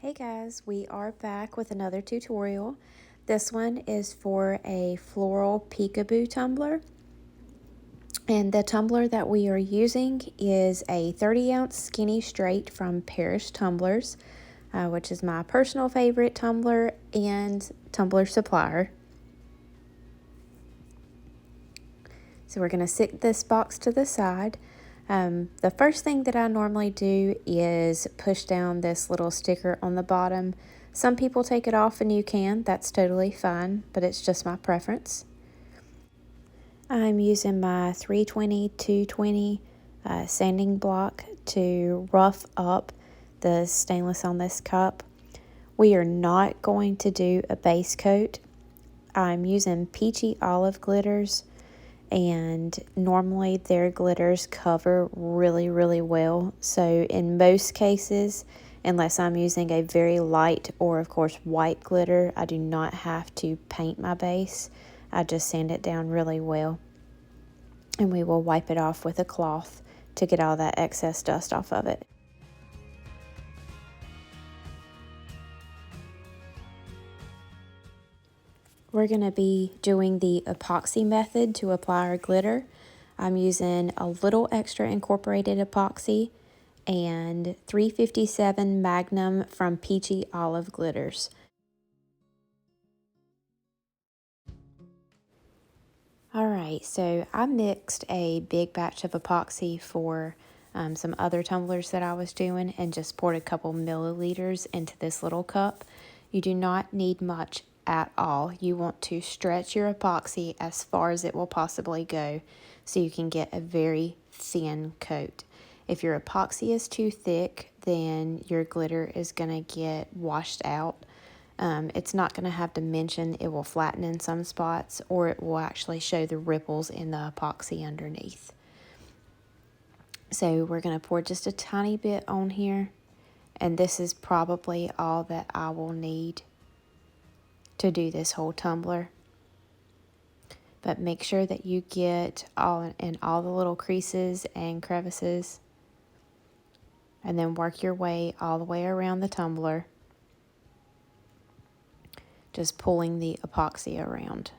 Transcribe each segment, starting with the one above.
Hey guys, we are back with another tutorial. This one is for a floral peekaboo tumbler. And the tumbler that we are using is a 30-ounce skinny straight from Parish Tumblers, which is my personal favorite tumbler and tumbler supplier. So we're going to sit this box to the side. The first thing that I normally do is push down this little sticker on the bottom. Some people take it off and you can, that's totally fine, but it's just my preference. I'm using my 320-220 sanding block to rough up the stainless on this cup. We are not going to do a base coat. I'm using Peachy olive glitters, and normally their glitters cover really well. So in most cases, unless I'm using a very light or of course white glitter, I do not have to paint my base. I just sand it down really well, and we will wipe it off with a cloth to get all that excess dust off of it. We're going to be doing the epoxy method to apply our glitter. I'm using a little extra incorporated epoxy and 357 Magnum from Peachy Olive Glitters. Alright, so I mixed a big batch of epoxy for some other tumblers that I was doing and just poured a couple milliliters into this little cup. You do not need much at all. You want to stretch your epoxy as far as it will possibly go so you can get a very thin coat. If your epoxy is too thick, then your glitter is going to get washed out. It's not going to have dimension. It will flatten in some spots, or it will actually show the ripples in the epoxy underneath. So we're going to pour just a tiny bit on here, and this is probably all that I will need to do this whole tumbler. But make sure that you get all in all the little creases and crevices, and then work your way all the way around the tumbler, just pulling the epoxy around.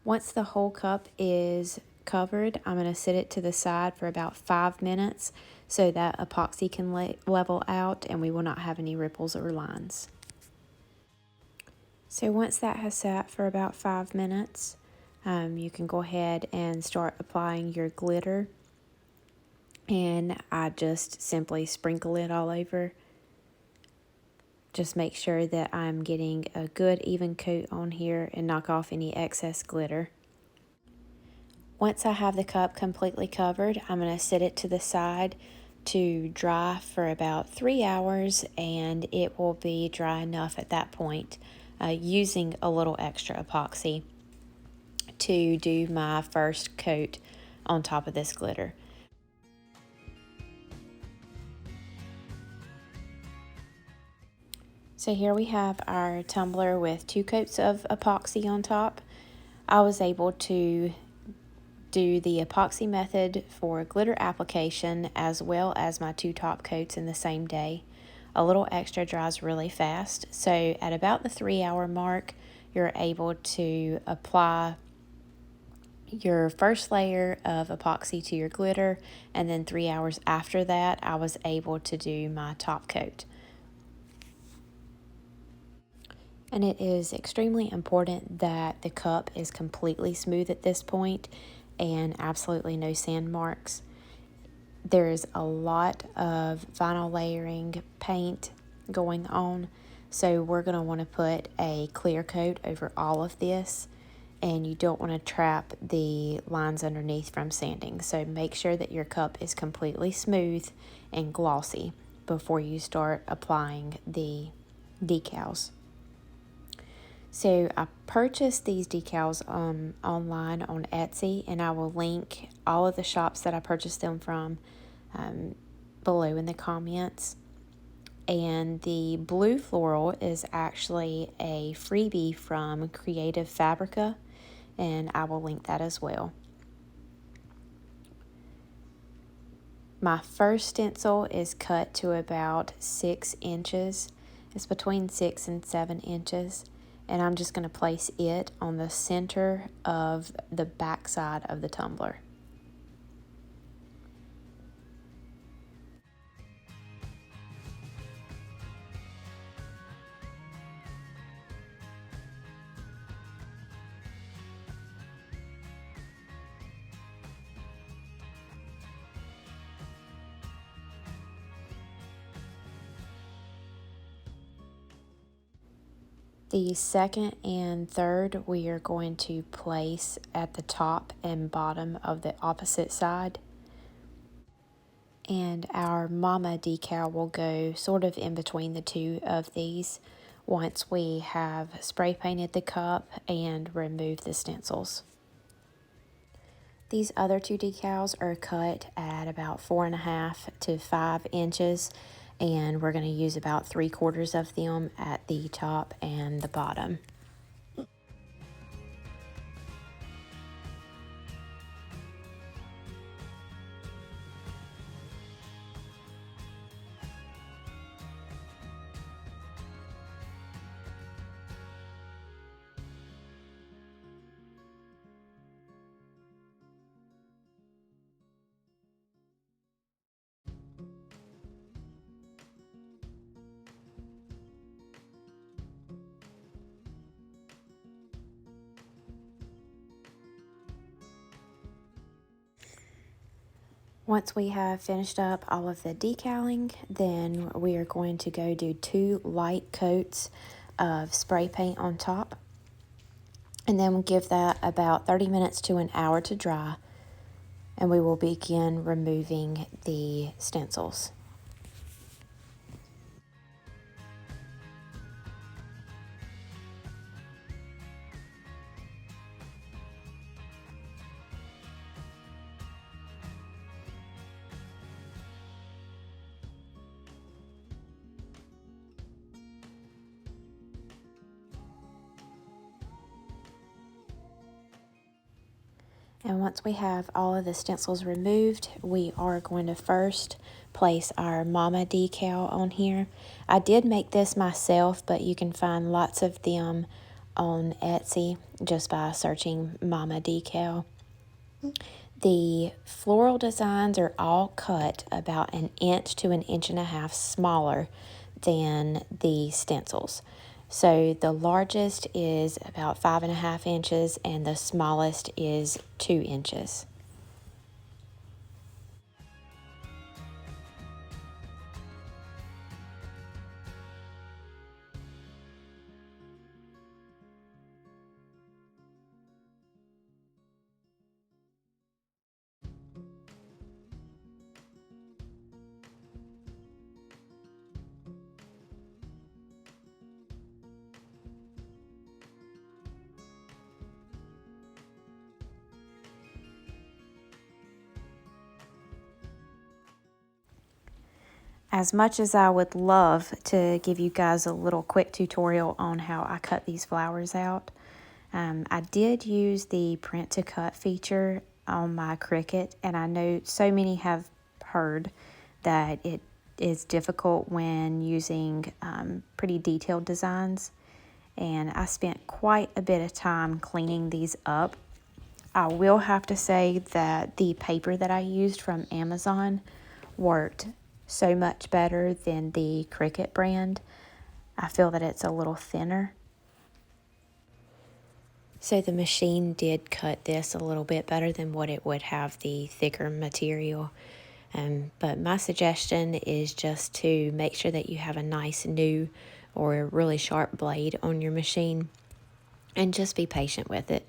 Once the whole cup is covered, I'm going to sit it to the side for about 5 minutes so that epoxy can level out and we will not have any ripples or lines. So once that has sat for about 5 minutes, you can go ahead and start applying your glitter. And I just simply sprinkle it all over. Just make sure that I'm getting a good even coat on here and knock off any excess glitter. Once I have the cup completely covered, I'm going to set it to the side to dry for about 3 hours, and it will be dry enough at that point, using a little extra epoxy to do my first coat on top of this glitter. So here we have our tumbler with 2 coats of epoxy on top. I was able to do the epoxy method for glitter application as well as my 2 top coats in the same day. A little extra dries really fast, so at about the 3-hour mark, you're able to apply your first layer of epoxy to your glitter, and then 3 hours after that, I was able to do my top coat. And it is extremely important that the cup is completely smooth at this point and absolutely no sand marks. There is a lot of vinyl layering paint going on, so we're going to want to put a clear coat over all of this, and you don't want to trap the lines underneath from sanding. So make sure that your cup is completely smooth and glossy before you start applying the decals. So I purchased these decals online on Etsy, and I will link all of the shops that I purchased them from below in the comments. and the blue floral is actually a freebie from Creative Fabrica, and I will link that as well. My first stencil is cut to about 6 inches. It's between 6 and 7 inches. And I'm just going to place it on the center of the back side of the tumbler. The second and third we are going to place at the top and bottom of the opposite side. And our mama decal will go sort of in between the two of these once we have spray painted the cup and removed the stencils. These other two decals are cut at about 4.5 to 5 inches, and we're going to use about 3/4 of them at the top and the bottom. Once we have finished up all of the decaling, then we are going to go do 2 light coats of spray paint on top. And then we'll give that about 30 minutes to an hour to dry. And we will begin removing the stencils. And once we have all of the stencils removed, we are going to first place our mama decal on here. I did make this myself, but you can find lots of them on Etsy just by searching mama decal. The floral designs are all cut about 1 inch to 1.5 inches smaller than the stencils. So the largest is about 5.5 inches and the smallest is 2 inches. As much as I would love to give you guys a little quick tutorial on how I cut these flowers out, I did use the print to cut feature on my Cricut, and I know so many have heard that it is difficult when using pretty detailed designs, and I spent quite a bit of time cleaning these up. I will have to say that the paper that I used from Amazon worked so much better than the Cricut brand. I feel that it's a little thinner. So the machine did cut this a little bit better than what it would have the thicker material. But my suggestion is just to make sure that you have a nice new or a really sharp blade on your machine and just be patient with it.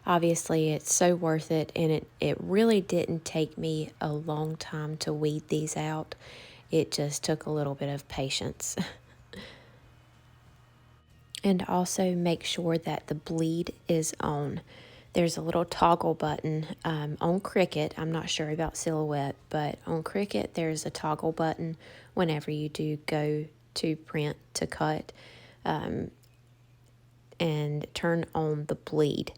Obviously, it's so worth it, and it really didn't take me a long time to weed these out. It just took a little bit of patience. And also make sure that the bleed is on. There's a little toggle button on Cricut. I'm not sure about Silhouette, but on Cricut there's a toggle button whenever you do go to print to cut, and turn on the bleed.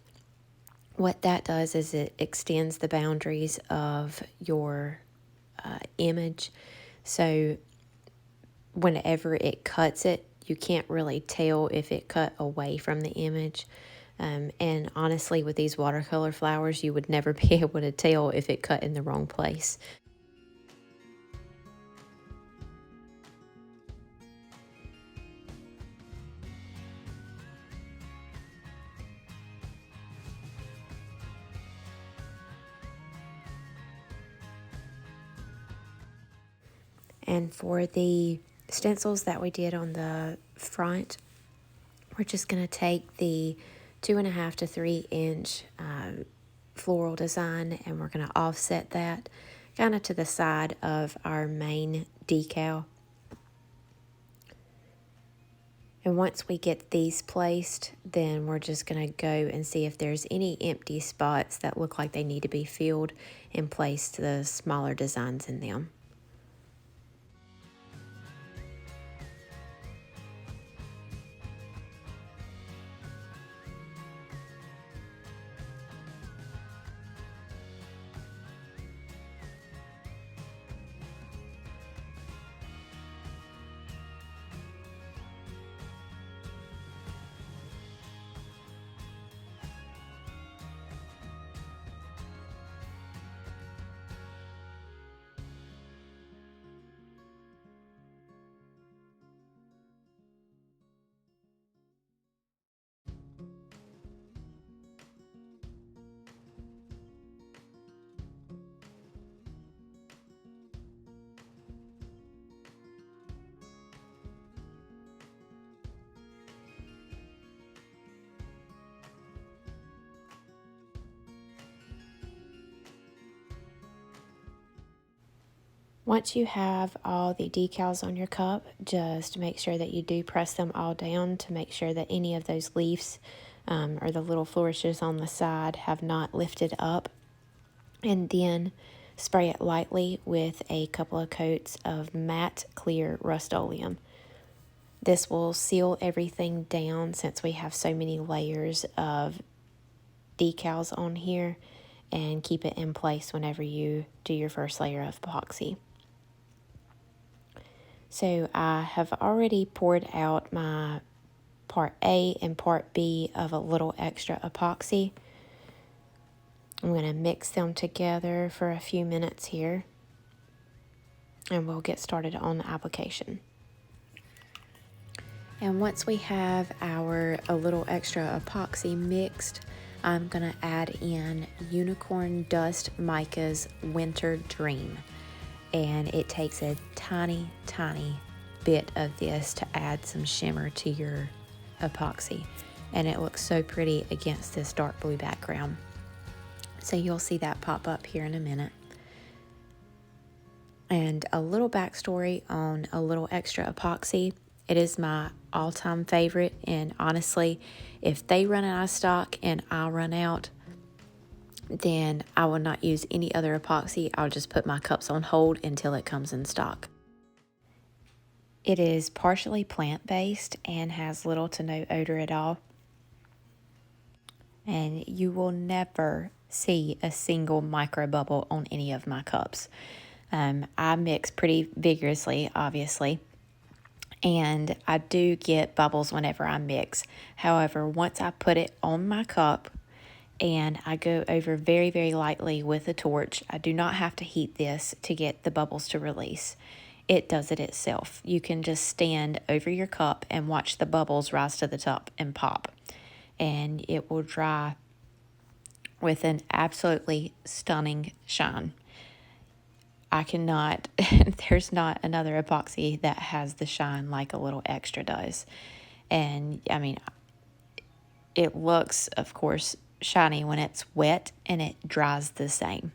What that does is it extends the boundaries of your image. So whenever it cuts it, you can't really tell if it cut away from the image. And honestly, with these watercolor flowers, you would never be able to tell if it cut in the wrong place. And for the stencils that we did on the front, we're just going to take the 2.5 to 3 inch floral design, and we're going to offset that kind of to the side of our main decal. And once we get these placed, then we're just going to go and see if there's any empty spots that look like they need to be filled and place the smaller designs in them. Once you have all the decals on your cup, just make sure that you do press them all down to make sure that any of those leaves or the little flourishes on the side have not lifted up. And then spray it lightly with a couple of coats of matte clear Rust-Oleum. This will seal everything down since we have so many layers of decals on here, and keep it in place whenever you do your first layer of epoxy. So I have already poured out my part A and part B of a little extra epoxy. I'm going to mix them together for a few minutes here, and we'll get started on the application. And once we have our a little extra epoxy mixed, I'm going to add in Unicorn Dust Mica's Winter Dream. And it takes a tiny, tiny bit of this to add some shimmer to your epoxy. And it looks so pretty against this dark blue background. So you'll see that pop up here in a minute. And a little backstory on a little extra epoxy. It is my all-time favorite. And honestly, if they run out of stock and I run out, then I will not use any other epoxy. I'll just put my cups on hold until it comes in stock. It is partially plant-based and has little to no odor at all. And you will never see a single micro bubble on any of my cups. I mix pretty vigorously, obviously, and I do get bubbles whenever I mix. However, once I put it on my cup, and I go over very, very lightly with a torch. I do not have to heat this to get the bubbles to release. It does it itself. You can just stand over your cup and watch the bubbles rise to the top and pop. And it will dry with an absolutely stunning shine. I cannot, there's not another epoxy that has the shine like a little extra does. And I mean, it looks, of course, shiny when it's wet, and it dries the same.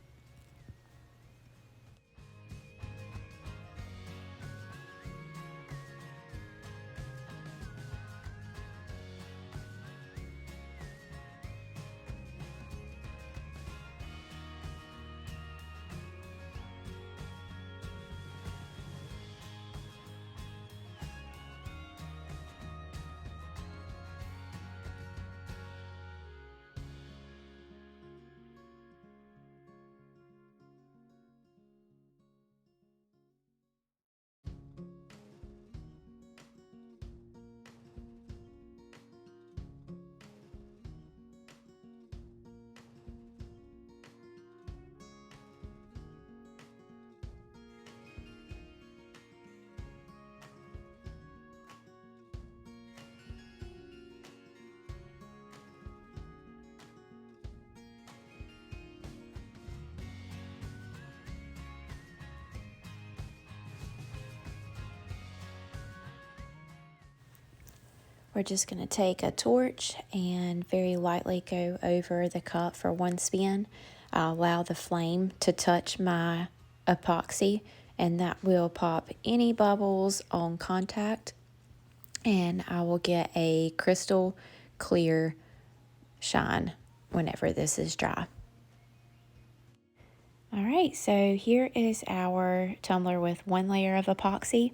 We're just going to take a torch and very lightly go over the cup for one spin. I'll allow the flame to touch my epoxy, and that will pop any bubbles on contact, and I will get a crystal clear shine whenever this is dry. All right, so here is our tumbler with one layer of epoxy.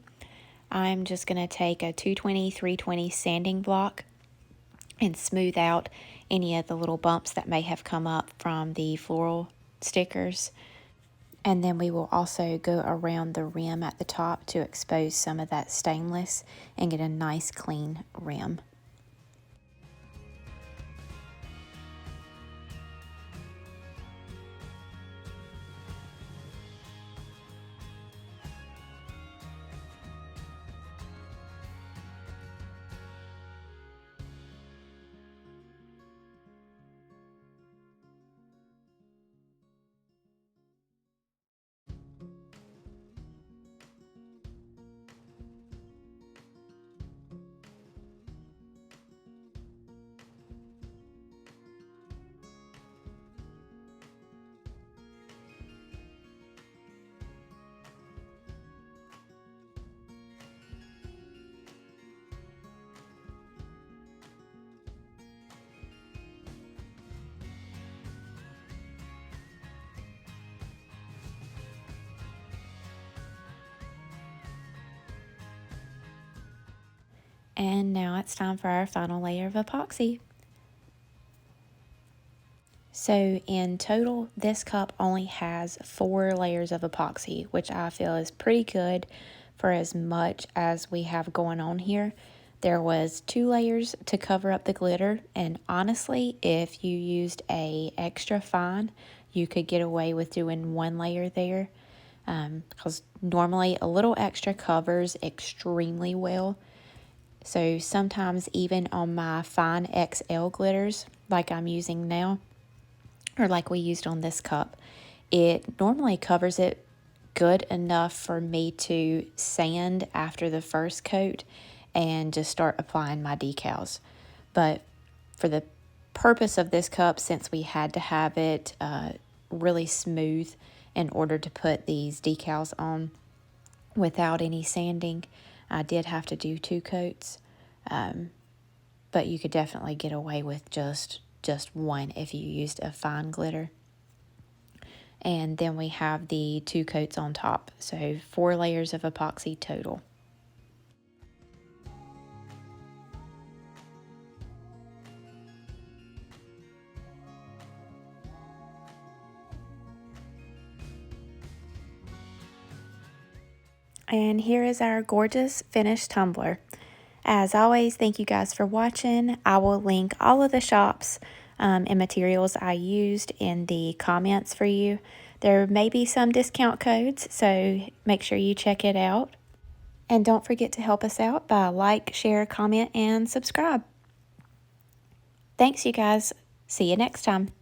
I'm just going to take a 220/320 sanding block and smooth out any of the little bumps that may have come up from the floral stickers. And then we will also go around the rim at the top to expose some of that stainless and get a nice clean rim. And now it's time for our final layer of epoxy. So in total, this cup only has 4 layers of epoxy, which I feel is pretty good for as much as we have going on here. There was 2 layers to cover up the glitter, and honestly, if you used a extra fine, you could get away with doing 1 layer there, because normally a little extra covers extremely well. So sometimes even on my fine XL glitters, like I'm using now, or like we used on this cup, it normally covers it good enough for me to sand after the first coat and just start applying my decals. But for the purpose of this cup, since we had to have it really smooth in order to put these decals on without any sanding, I did have to do 2 coats, but you could definitely get away with just 1 if you used a fine glitter. And then we have the 2 coats on top, so 4 layers of epoxy total. And here is our gorgeous finished tumbler. As always, thank you guys for watching. I will link all of the shops and materials I used in the comments for you. There may be some discount codes, so make sure you check it out. And don't forget to help us out by like, share, comment, and subscribe. Thanks, you guys. See you next time.